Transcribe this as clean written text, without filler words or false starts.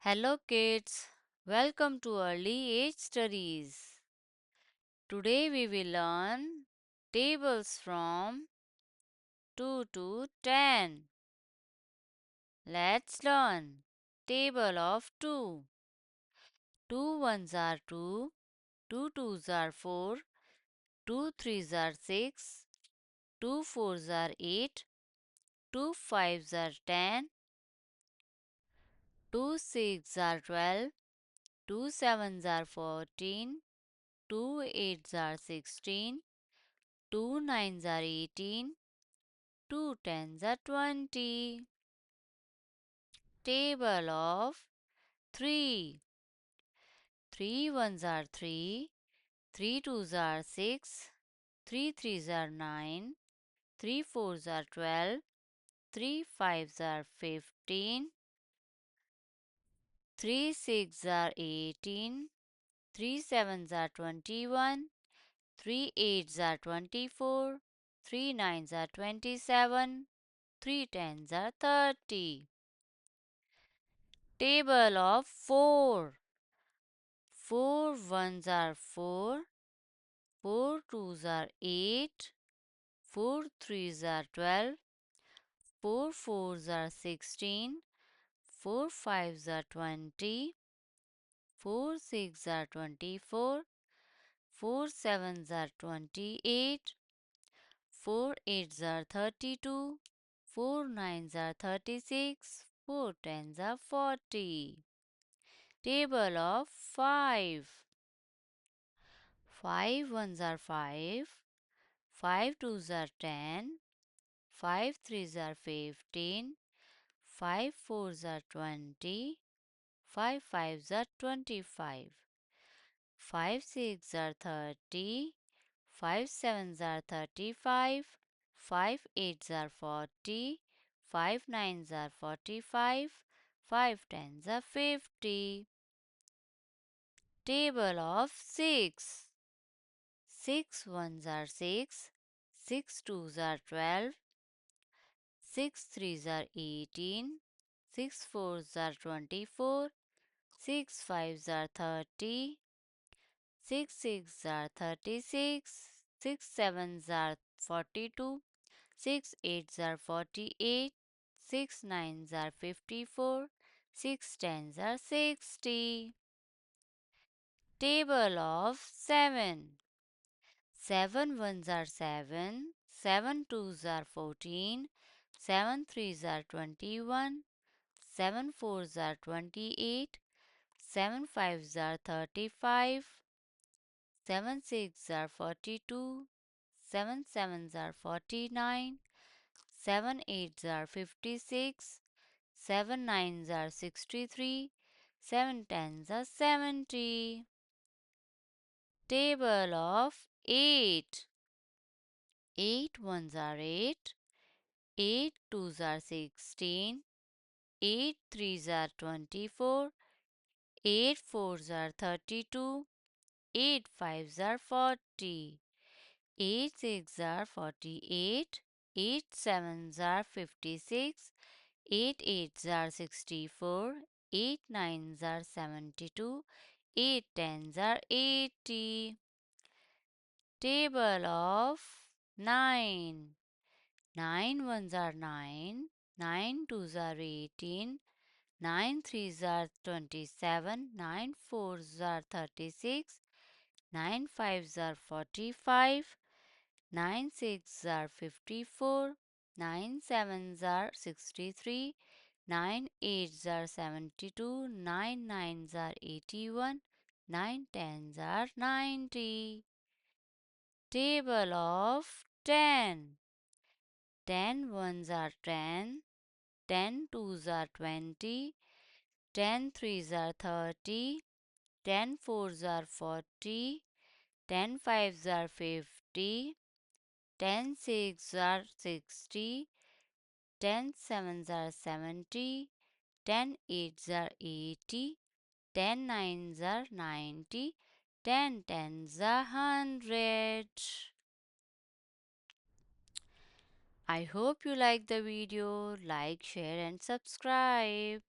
Hello kids, welcome to Early Age Studies. Today we will learn tables from 2 to 10. Let's learn. Table of 2. 2 ones are 2, 2 twos are 4, 2 threes are 6, 2 fours are 8, 2 fives are 10, 2 sixes are 12, 2 sevens are 14, 2 eights are 16, 2 nines are 18, 2 tens are 20. Table of 3. 3 ones are 3, 3 twos are 6, 3 threes are 9, 3 fours are 12, 3 fives are 15, 3 sixes are 18, 3 sevens are 21, 3 eights are 24, 3 nines are 27, 3 tens are 30. Table of 4. 4 ones are 4, 4 twos are 8, 4 threes are 12, 4 fours are 16, 4 fives are 20, 4 sixes are 24, 4 sevens are 28, 4 eights are 32, 4 nines are 36, 4 tens are 40. Table of 5. 5 ones are 5, 5 twos are 10, 5 threes are 15, 5 fours are 20, 5 fives are 25, 5 sixes are 30, 5 sevens are 35, 5 eights are 40, 5 nines are 45, 5 tens are 50. Table of 6. 6 ones are 6, 6 twos are 12, 6 threes are 18, 6 fours are 24, 6 fives are 30, 6 sixes are 36, 6 sevens are 42, 6 eights are 48, 6 nines are 54, 6 tens are 60. Table of 7. 7 ones are 7, 7 twos are 14, 7 threes are 21, 7 fours are 28, 7 fives are 35, 7 sixes are 42, 7 sevens are 49, 7 eights are 56, 7 nines are 63, 7 tens are 70. Table of 8. 8 ones are 8, 8 twos are 16, 8 threes are 24, 8 fours are 32, 8 fives are 40, 8 sixes are 48, 8 sevens are 56, 8 eights are 64, 8 nines are 72, 8 tens are 80. Table of 9. 9 ones are 9, 9 twos are 18, 9 threes are 27, 9 fours are 36, 9 fives are 45, 9 sixes are 54, 9 sevens are 63, 9 eights are 72, 9 nines are 81, 9 tens are 90. Table of 10. 10 ones are 10, 10 twos are 20, 10 threes are 30, 10 fours are 40, 10 fives are 50, 10 sixes are 60, 10 sevens are 70, 10 eights are 80, 10 nines are 90, 10 tens are 100. I hope you like the video. Like, share and subscribe.